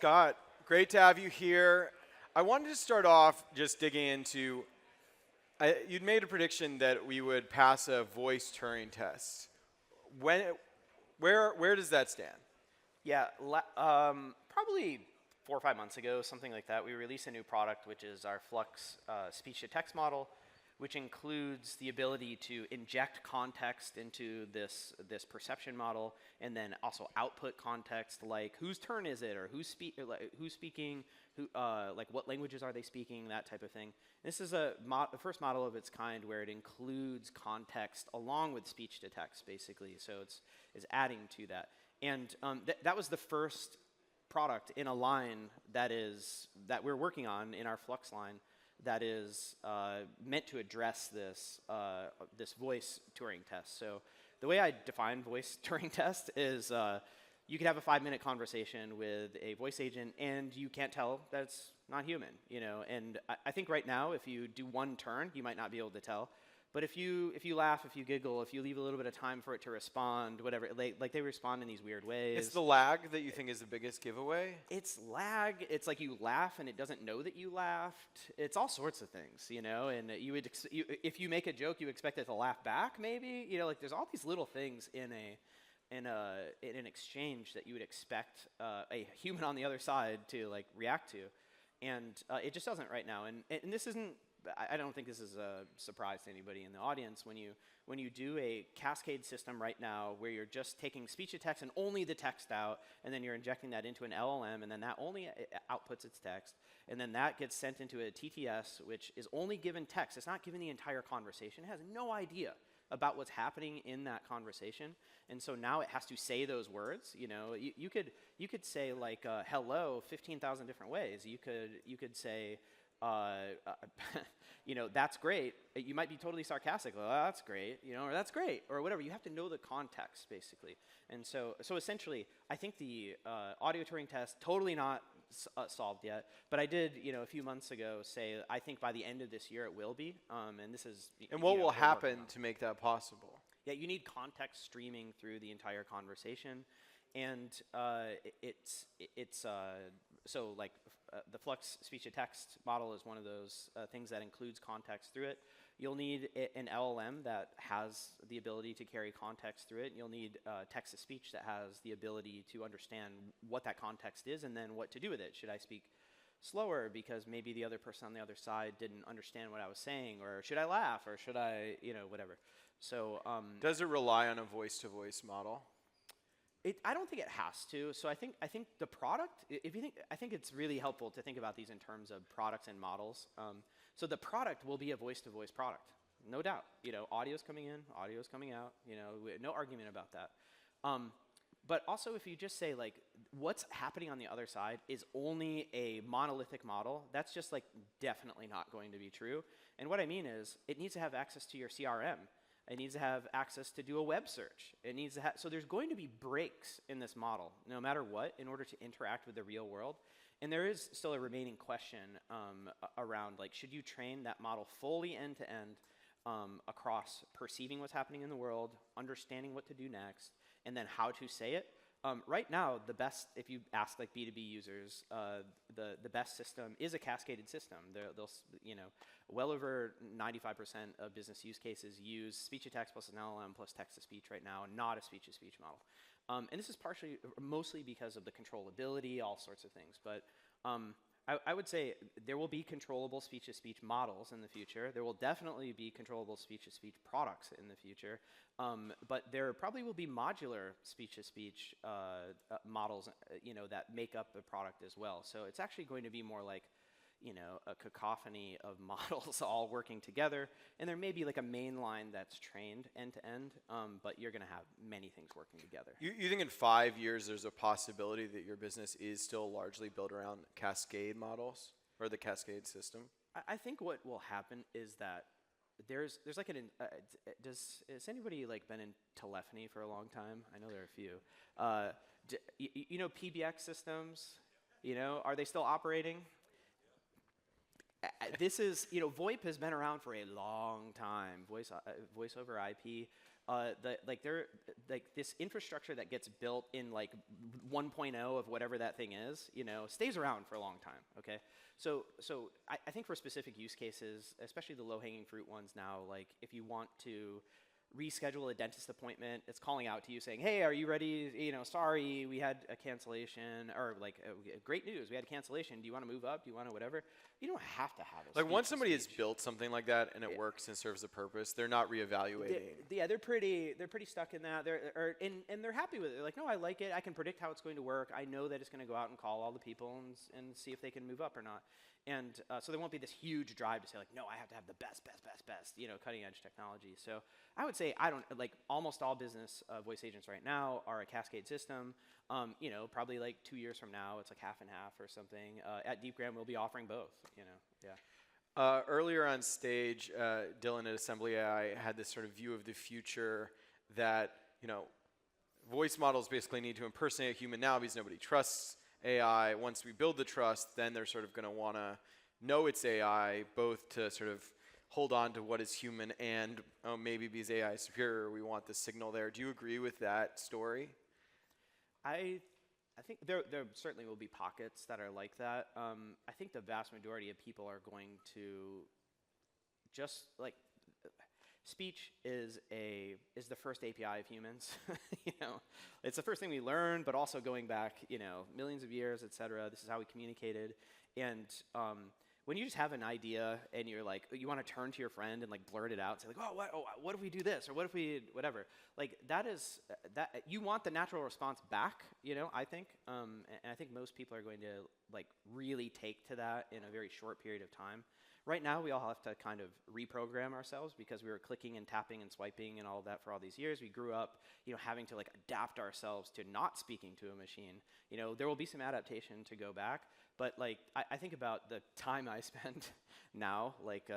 Scott, great to have you here. I wanted to start off just digging into, you'd made a prediction that we would pass a voice Turing test. Where does that stand? Yeah, probably 4 or 5 months ago, something like that, we released a new product, which is our Flux speech-to-text model, which includes the ability to inject context into this perception model, and then also output context, like whose turn is it, or who's speaking, like what languages are they speaking, that type of thing. This is the first model of its kind where it includes context along with speech-to-text, basically. So it's adding to that. And that was the first product in a line that we're working on in our Flux line that is meant to address this voice Turing test. So the way I define voice Turing test is you could have a 5-minute conversation with a voice agent, and you can't tell that it's not human, you know. And I think right now, if you do one turn, you might not be able to tell. But if you laugh, if you giggle, if you leave a little bit of time for it to respond, whatever, like they respond in these weird ways. It's the lag that you think is the biggest giveaway? It's lag. It's like you laugh and it doesn't know that you laughed. It's all sorts of things, you know. And if you make a joke, you expect it to laugh back, maybe. You know, like there's all these little things in an exchange that you would expect a human on the other side to like react to, and it just doesn't right now. And this isn't. I don't think this is a surprise to anybody in the audience. When you do a cascade system right now where you're just taking speech to text and only the text out, and then you're injecting that into an LLM, and then that only outputs its text, and then that gets sent into a TTS, which is only given text. It's not given the entire conversation. It has no idea about what's happening in that conversation, and so now it has to say those words. You know, you could say like hello 15,000 different ways. You could say. You know, that's great. You might be totally sarcastic. Oh, that's great. You know, or that's great, or whatever. You have to know the context, basically. And so essentially, I think the audio Turing test totally not solved yet. But I did, you know, a few months ago say I think by the end of this year it will be. And this is. And what will happen to make that possible? Yeah, you need context streaming through the entire conversation, and so like. The Flux speech-to-text model is one of those things that includes context through it. You'll need an LLM that has the ability to carry context through it. You'll need text-to-speech that has the ability to understand what that context is and then what to do with it. Should I speak slower because maybe the other person on the other side didn't understand what I was saying, or should I laugh, or should I, you know, whatever. So does it rely on a voice-to-voice model? I don't think it has to. So I think the product. I think it's really helpful to think about these in terms of products and models. So the product will be a voice-to-voice product, no doubt. You know, audio's coming in, audio's coming out. You know, no argument about that. But also, if you just say like, what's happening on the other side is only a monolithic model, that's just like definitely not going to be true. And what I mean is, it needs to have access to your CRM. It needs to have access to do a web search. It needs to so there's going to be breaks in this model, no matter what, in order to interact with the real world. And there is still a remaining question around, like, should you train that model fully end-to-end across perceiving what's happening in the world, understanding what to do next, and then how to say it? Right now, the best, if you ask like B2B users, the best system is a cascaded system. They'll you know, well over 95% of business use cases use speech-to-text plus an LLM plus text-to-speech right now, and not a speech-to-speech model. And this is mostly because of the controllability, all sorts of things. But I would say there will be controllable speech-to-speech models in the future. There will definitely be controllable speech-to-speech products in the future. But there probably will be modular speech-to-speech models, you know, that make up the product as well. So it's actually going to be more like, you know, a cacophony of models all working together. And there may be like a main line that's trained end-to-end, but you're going to have many things working together. You think in 5 years there's a possibility that your business is still largely built around cascade models or the cascade system? I think what will happen is that there's like has anybody like been in telephony for a long time? I know there are a few. You know PBX systems? You know, are they still operating? This is, you know, VoIP has been around for a long time. Voice over IP. like this infrastructure that gets built in like 1.0 of whatever that thing is, stays around for a long time. Okay, so I think for specific use cases, especially the low-hanging fruit ones now, like if you want to reschedule a dentist appointment, it's calling out to you saying, hey, are you ready? Sorry, we had a cancellation, or like, great news, we had a cancellation. Do you want to move up? Do you want to whatever? You don't have to have a Like once somebody has speech. built something like that and it works and serves a purpose, they're not reevaluating. They're pretty stuck in that. And they're happy with it. They're like, no, I like it. I can predict how it's going to work. I know that it's going to go out and call all the people and see if they can move up or not. And so there won't be this huge drive to say like, no, I have to have the best, cutting edge technology. So I would say like almost all business voice agents right now are a cascade system. Probably like 2 years from now, it's like half and half or something. At Deepgram, we'll be offering both. Yeah. Earlier on stage, Dylan at Assembly AI had this sort of view of the future that voice models basically need to impersonate a human now because nobody trusts AI. Once we build the trust, then they're sort of going to want to know it's AI, both to sort of hold on to what is human and maybe because AI is superior, we want the signal there. Do you agree with that story? I think there certainly will be pockets that are like that. I think the vast majority of people are going to just like speech is the first API of humans. It's the first thing we learned, but also going back millions of years, et cetera. This is how we communicated. And when you just have an idea and you're like, you want to turn to your friend and like blurt it out and say like, what if we do this, or what if we whatever, like that you want the natural response back, I think, and I think most people are going to like really take to that in a very short period of time. Right now, we all have to kind of reprogram ourselves because we were clicking and tapping and swiping and all of that for all these years. We grew up, having to like adapt ourselves to not speaking to a machine. There will be some adaptation to go back, but like I think about the time I spend now, like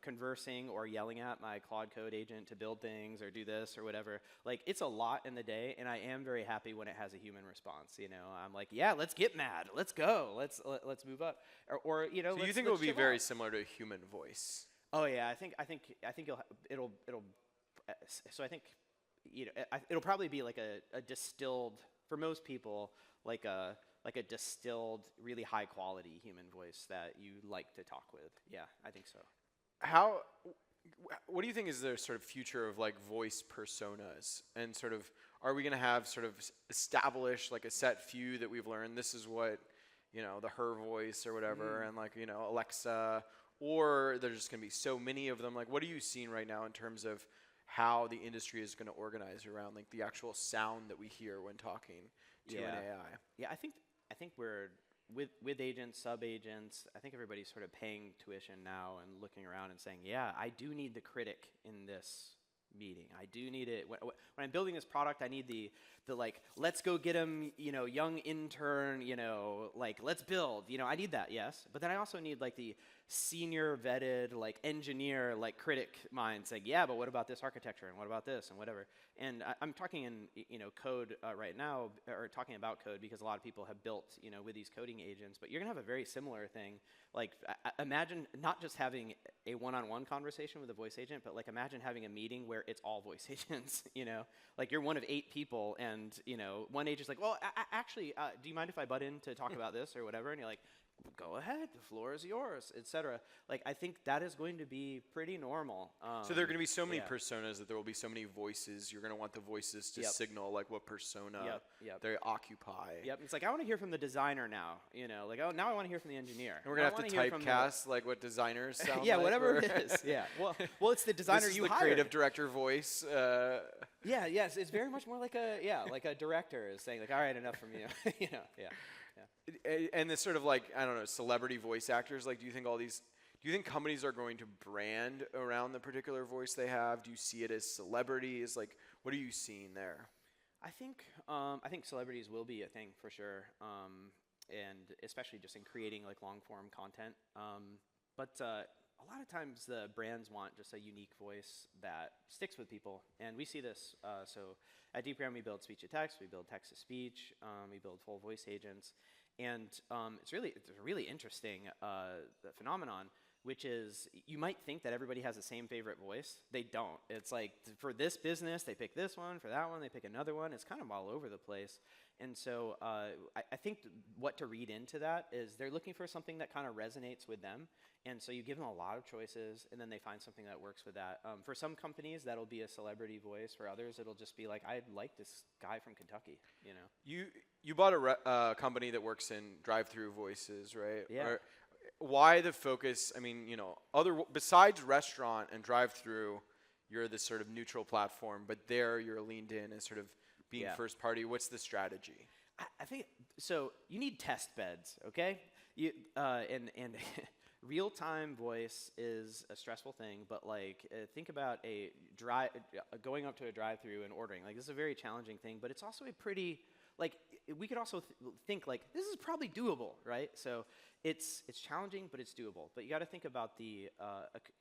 conversing or yelling at my Claude Code agent to build things or do this or whatever. Like it's a lot in the day, and I am very happy when it has a human response. I'm like, yeah, let's get mad, let's go, let's move up, or So you think it will be very similar to a human voice? Oh yeah, I think it'll so I think it'll probably be like a distilled, for most people, like a distilled, really high quality human voice that you like to talk with. Yeah, I think so. What do you think is the sort of future of like voice personas, and sort of are we going to have sort of established like a set few that we've learned this is what the her voice or whatever, and like Alexa, or there's just going to be so many of them? Like what are you seeing right now in terms of how the industry is going to organize around like the actual sound that we hear when talking to an AI? Yeah, I think we're with agents, sub-agents, I think everybody's sort of paying tuition now and looking around and saying, yeah, I do need the critic in this meeting. I do need it. When I'm building this product, I need the like, let's go get him, young intern, like, let's build. I need that, yes. But then I also need like the senior vetted, like engineer, like critic mind saying, yeah, but what about this architecture and what about this and whatever. And I'm talking in code right now, or talking about code because a lot of people have built with these coding agents. But you're gonna have a very similar thing. Like imagine not just having a one-on-one conversation with a voice agent, but like imagine having a meeting where it's all voice agents. Like you're one of 8 people, and one agent's like, well, actually, do you mind if I butt in to talk about this or whatever? And you're like, go ahead, the floor is yours, etc. Like I think that is going to be pretty normal. So there are going to be so many personas that there will be so many voices. You're going to want the voices to signal like what persona they occupy. Yep. It's like I want to hear from the designer now. Like oh, now I want to hear from the engineer. And we're going to have to typecast like what designers sound yeah, like. whatever it is. Yeah. Well, it's the designer this is you the hired. Creative director voice. Yeah. Yes. It's very much more like a director is saying like, all right, enough from you. Yeah. And this sort of like, I don't know, celebrity voice actors, like do you think companies are going to brand around the particular voice they have? Do you see it as celebrities? Like what are you seeing there? I think celebrities will be a thing for sure, and especially just in creating like long form content. But a lot of times the brands want just a unique voice that sticks with people, and we see this. So at Deepgram we build speech to text, we build text to speech, we build full voice agents, and it's a really interesting phenomenon which is you might think that everybody has the same favorite voice. They don't. It's like for this business, they pick this one. For that one, they pick another one. It's kind of all over the place. And so I think what to read into that is they're looking for something that kind of resonates with them. And so you give them a lot of choices, and then they find something that works with that. For some companies, that'll be a celebrity voice. For others, it'll just be like, I like this guy from Kentucky, you know. You bought a company that works in drive-through voices, right? Yeah. Why the focus? I mean, besides restaurant and drive-through, you're this sort of neutral platform, but there you're leaned in as sort of being first party. What's the strategy? I think so. You need test beds, okay? And real-time voice is a stressful thing, but like think about going up to a drive-through and ordering. Like this is a very challenging thing, but it's also a pretty we could also think like this is probably doable, right? So it's challenging, but it's doable. But you got to think about the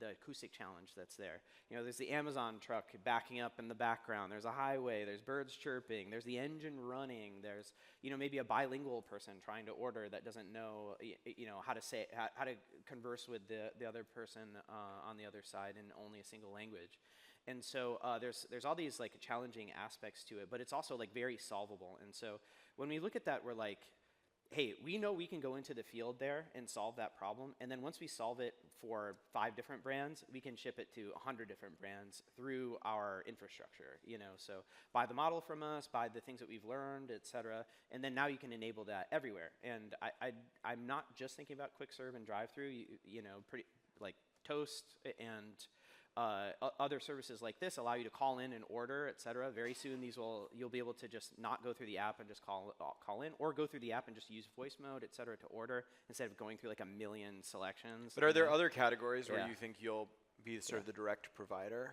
acoustic challenge that's there. There's the Amazon truck backing up in the background. There's a highway. There's birds chirping. There's the engine running. There's maybe a bilingual person trying to order that doesn't know how to converse with the other person on the other side in only a single language. And so there's all these like challenging aspects to it, but it's also like very solvable. And so when we look at that, we're like, hey, we know we can go into the field there and solve that problem. And then once we solve it for 5 different brands, we can ship it to 100 different brands through our infrastructure. So buy the model from us, buy the things that we've learned, et cetera. And then now you can enable that everywhere. And I'm not just thinking about quick serve and drive-through. Pretty like Toast and other services like this allow you to call in and order, et cetera. Very soon you'll be able to just not go through the app and just call in, or go through the app and just use voice mode, et cetera, to order instead of going through like a million selections. But are there other categories where you think you'll be sort of the direct provider?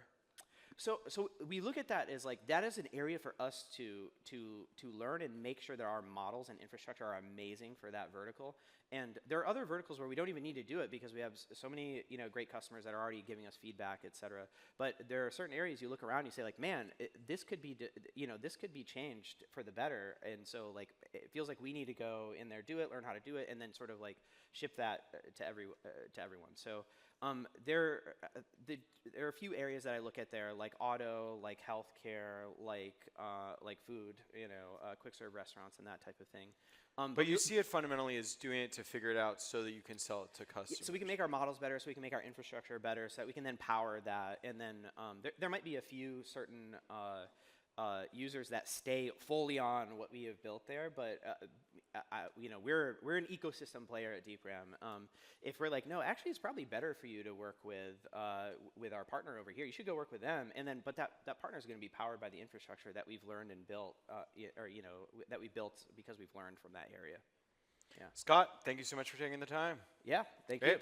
So we look at that as like that is an area for us to learn and make sure that our models and infrastructure are amazing for that vertical. And there are other verticals where we don't even need to do it because we have so many great customers that are already giving us feedback, et cetera. But there are certain areas you look around and you say like, man, this could be this could be changed for the better. And so like it feels like we need to go in there, do it, learn how to do it, and then sort of like ship that to everyone. So there are a few areas that I look at there, like auto, like healthcare, like food, quick serve restaurants and that type of thing. But you see it fundamentally as doing it to figure it out so that you can sell it to customers. So we can make our models better, so we can make our infrastructure better, so that we can then power that. And then there might be a few certain users that stay fully on what we have built there, but we're an ecosystem player at Deepgram. If we're like, no, actually, it's probably better for you to work with our partner over here. You should go work with them, and then but that partner is going to be powered by the infrastructure that we've learned and built, that we built because we've learned from that area. Yeah. Scott, thank you so much for taking the time. Yeah, thank Great. you.